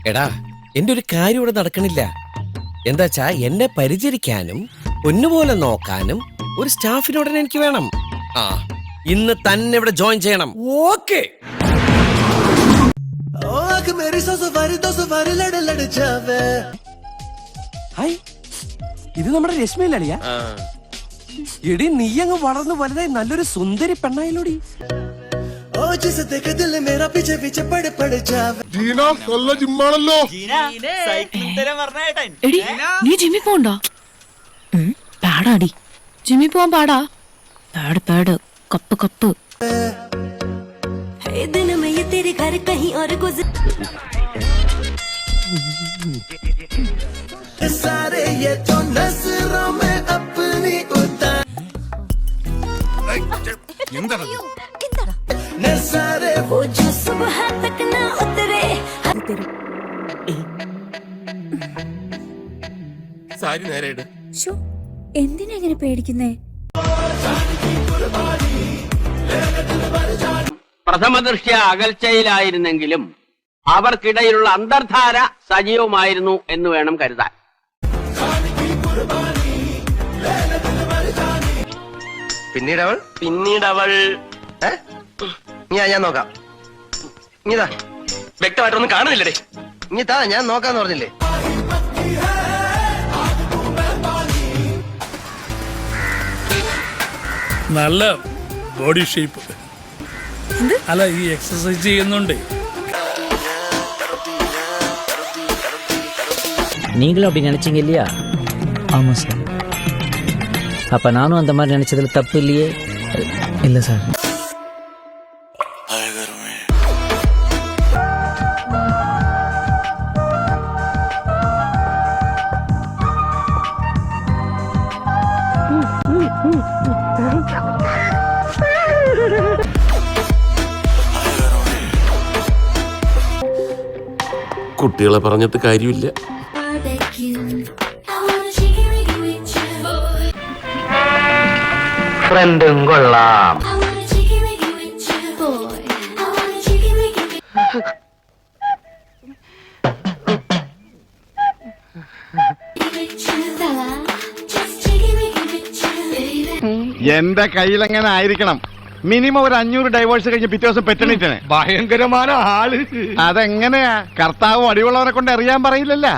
എടാ എന്റെ ഒരു കാര്യം ഇവിടെ നടക്കണില്ല. എന്താച്ചാ എന്നെ പരിചരിക്കാനും പൊന്നുപോലെ നോക്കാനും ഒരു സ്റ്റാഫിനോടനെ എനിക്ക് വേണം. ആ ഇന്ന് തന്നെ ഇവിടെ ജോയിൻ ചെയ്യണം. ഓക്കെ ഇത് നമ്മുടെ രശ്മിയിലളിയാ. എടി നീ അങ്ങ് വളർന്നു വലുതായി നല്ലൊരു സുന്ദരി പെണ്ണായില്ലോടി. നീ ജിമ്മി പോണ്ടോ? പാടാടി, ജിമ്മി പോവാൻ പാടാ. പാട് പാട്, കപ്പ് കപ്പ്. സാരി നേരെ എന്തിനെങ്ങനെ പേടിക്കുന്നേ? പ്രഥമദൃഷ്ട്യാ അകൽച്ചയിലായിരുന്നെങ്കിലും അവർക്കിടയിലുള്ള അന്തർധാര സജീവമായിരുന്നു എന്ന് വേണം കരുതാൻ. പിന്നീടവൾ ഞാൻ നോക്കാം. ഇനിതാ വ്യക്തമായിട്ടൊന്നും കാണുന്നില്ലേ? ഇനിതാ ഞാൻ നോക്കാന്ന് പറഞ്ഞില്ലേ? നല്ല ബോഡി ഷേപ്പ്. അല്ല ഈ എക്സസൈസ് ചെയ്യുന്നുണ്ട്. நீங்களும் அப்படி நினைச்சீங்க இல்லையா? ஆமாம் சார். அப்போ நானும் அந்த மாதிரி நினைச்சதில் தப்பு இல்லையே? இல்லை சார். കുട്ടികളെ പറഞ്ഞിട്ട് കാര്യമില്ല. ഫ്രണ്ടും കൊള്ളാം. എന്റെ കയ്യിലെങ്ങനെ ആയിരിക്കണം? മിനിമം ഒരു 500 ഡൈവോഴ്സ് കഴിഞ്ഞ് പിറ്റേ ദിവസം പെറ്റണിട്ടാണ്. ഭയങ്കരമായ ആള്. അതെങ്ങനെയാ? കർത്താവും അടിയുള്ളവരെ കൊണ്ട് അറിയാൻ പറയില്ലല്ലോ.